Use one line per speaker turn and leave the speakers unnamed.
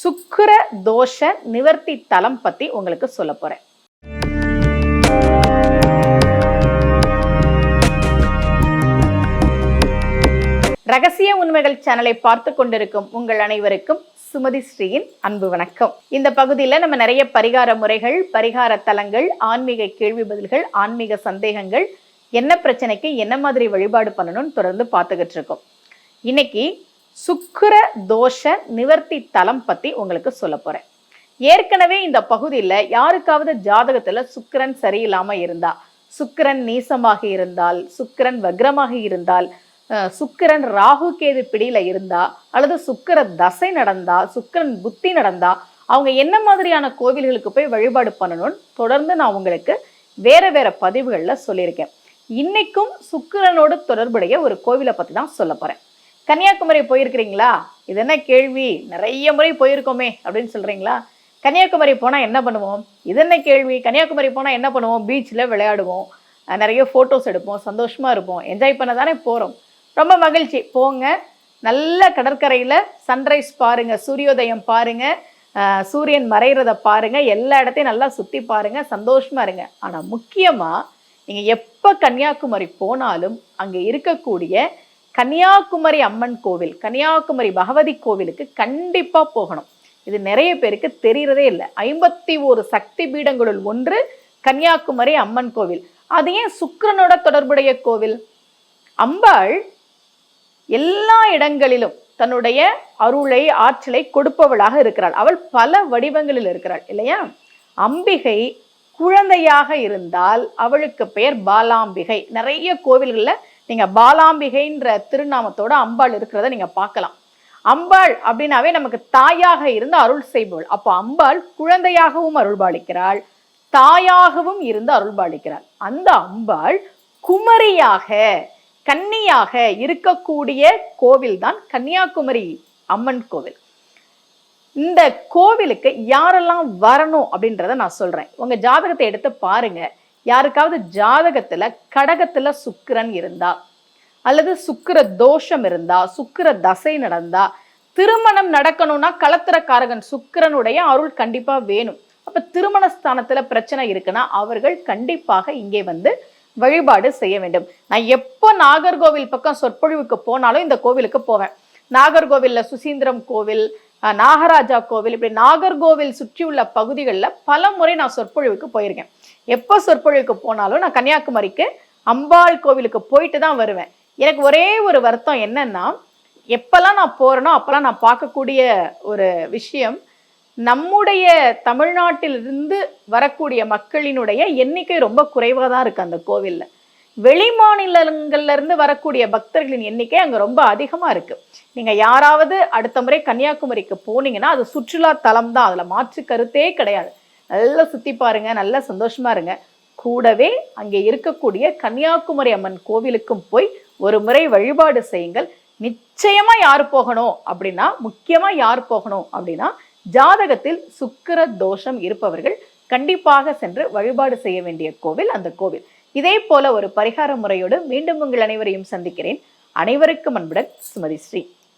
சுக்கிர தோஷ நிவர்த்தி தலம் பத்தி உங்களுக்கு சொல்ல போறேன். ரகசிய உண்மைகள் சேனலை பார்த்து கொண்டிருக்கும் உங்கள் அனைவருக்கும் சுமதி ஸ்ரீயின் அன்பு வணக்கம். இந்த பகுதியில் நம்ம நிறைய பரிகார முறைகள், பரிகார தலங்கள், ஆன்மீக கேள்வி பதில்கள், ஆன்மீக சந்தேகங்கள், என்ன பிரச்சனைக்கு என்ன மாதிரி வழிபாடு பண்ணணும்னு தொடர்ந்து பார்த்துக்கிட்டு இருக்கோம். இன்னைக்கு சுக்கிர தோஷ நிவர்த்தி தலம் பத்தி உங்களுக்கு சொல்ல போறேன். ஏற்கனவே இந்த பகுதியில் யாருக்காவது ஜாதகத்துல சுக்கிரன் சரியில்லாம இருந்தா, சுக்கிரன் நீசமாக இருந்தால், சுக்கிரன் வக்ரமாக இருந்தால், சுக்கிரன் ராகு கேது பிடியில இருந்தா, அல்லது சுக்கிர தசை நடந்தா, சுக்கிரன் புத்தி நடந்தா, அவங்க என்ன மாதிரியான கோவில்களுக்கு போய் வழிபாடு பண்ணணும்னு தொடர்ந்து நான் உங்களுக்கு வேற வேற பதிவுகள்ல சொல்லியிருக்கேன். இன்னைக்கும் சுக்கிரனோடு தொடர்புடைய ஒரு கோவிலை பத்தி தான் சொல்ல போறேன். கன்னியாகுமரி போயிருக்கிறீங்களா? இது என்ன கேள்வி, நிறைய முறை போயிருக்கோமே அப்படின்னு சொல்றீங்களா? கன்னியாகுமரி போனால் என்ன பண்ணுவோம்? இது என்ன கேள்வி, கன்னியாகுமரி போனால் என்ன பண்ணுவோம்? பீச்சில் விளையாடுவோம், நிறைய ஃபோட்டோஸ் எடுப்போம், சந்தோஷமாக இருப்போம், என்ஜாய் பண்ண தானே போகிறோம். ரொம்ப மகிழ்ச்சி, போங்க. நல்ல கடற்கரையில் சன்ரைஸ் பாருங்கள், சூரியோதயம் பாருங்கள், சூரியன் மறைகிறத பாருங்கள், எல்லா இடத்தையும் நல்லா சுற்றி பாருங்கள், சந்தோஷமாக இருங்க. ஆனால் முக்கியமாக நீங்கள் எப்போ கன்னியாகுமரி போனாலும் அங்கே இருக்கக்கூடிய கன்னியாகுமரி அம்மன் கோவில், கன்னியாகுமரி பகவதி கோவிலுக்கு கண்டிப்பாக போகணும். இது நிறைய பேருக்கு தெரிகிறதே இல்லை. 51 சக்தி பீடங்களுள் ஒன்று கன்னியாகுமரி அம்மன் கோவில். அது ஏன் சுக்கிரனோட தொடர்புடைய கோவில்? அம்பாள் எல்லா இடங்களிலும் தன்னுடைய அருளை, ஆற்றலை கொடுப்பவளாக இருக்கிறாள். அவள் பல வடிவங்களில் இருக்கிறாள் இல்லையா? அம்பிகை குழந்தையாக இருந்தால் அவளுக்கு பெயர் பாலாம்பிகை. நிறைய கோவில்களில் நீங்க பாலாம்பிகைன்ற திருநாமத்தோட அம்பாள் இருக்கிறத நீங்க பார்க்கலாம். அம்பாள் அப்படின்னாவே நமக்கு தாயாக இருந்து அருள் செய்பவள். அப்போ அம்பாள் குழந்தையாகவும் அருள்பாலிக்கிறாள், தாயாகவும் இருந்து அருள்பாலிக்கிறாள். அந்த அம்பாள் குமரியாக, கன்னியாக இருக்கக்கூடிய கோவில் தான் கன்னியாகுமரி அம்மன் கோவில். இந்த கோவிலுக்கு யாரெல்லாம் வரணும் அப்படின்றத நான் சொல்றேன். உங்க ஜாதகத்தை எடுத்து பாருங்க. யாருக்காவது ஜாதகத்துல கடகத்துல சுக்கிரன் இருந்தா, அல்லது சுக்கிர தோஷம் இருந்தா, சுக்கிர தசை நடந்தா, திருமணம் நடக்கணும்னா களத்திரக்காரகன் சுக்கிரனுடைய அருள் கண்டிப்பா வேணும். அப்ப திருமண ஸ்தானத்துல பிரச்சனை இருக்குன்னா அவர்கள் கண்டிப்பாக இங்கே வந்து வழிபாடு செய்ய வேண்டும். நான் எப்போ நாகர்கோவில் பக்கம் சொற்பொழிவுக்கு போனாலும் இந்த கோவிலுக்கு போவேன். நாகர்கோவில்ல சுசீந்திரம் கோவில், நாகராஜா கோவில், இப்படி நாகர்கோவில் சுற்றியுள்ள பகுதிகளில் பல முறை நான் சொற்பொழிவுக்கு போயிருக்கேன். எப்போ சொற்பொழிவுக்கு போனாலும் நான் கன்னியாகுமரிக்கு அம்பாள் கோவிலுக்கு போயிட்டு தான் வருவேன். எனக்கு ஒரே ஒரு வருத்தம் என்னன்னா, எப்பெல்லாம் நான் போறேனோ அப்பெல்லாம் நான் பார்க்கக்கூடிய ஒரு விஷயம், நம்முடைய தமிழ்நாட்டிலிருந்து வரக்கூடிய மக்களினுடைய எண்ணிக்கை ரொம்ப குறைவாக தான் இருக்கு அந்த கோவில்ல. வெளி மாநிலங்கள்ல இருந்து வரக்கூடிய பக்தர்களின் எண்ணிக்கை அங்க ரொம்ப அதிகமா இருக்கு. நீங்க யாராவது அடுத்த முறை கன்னியாகுமரிக்கு போனீங்கன்னா அது சுற்றுலா தலம் தான், அதுல மாற்று கருத்தே கிடையாது. நல்லா சுத்தி பாருங்க, நல்லா சந்தோஷமா இருங்க. கூடவே அங்கே இருக்கக்கூடிய கன்னியாகுமரி அம்மன் கோவிலுக்கும் போய் ஒரு முறை வழிபாடு செய்யுங்கள். நிச்சயமா யார் போகணும் அப்படின்னா, முக்கியமா யார் போகணும் அப்படின்னா, ஜாதகத்தில் சுக்கிர தோஷம் இருப்பவர்கள் கண்டிப்பாக சென்று வழிபாடு செய்ய வேண்டிய கோவில் அந்த கோவில். இதே போல ஒரு பரிகார முறையோடு மீண்டும் உங்கள் அனைவரையும் சந்திக்கிறேன். அனைவருக்கும் அன்புடன் சுமதி ஸ்ரீ.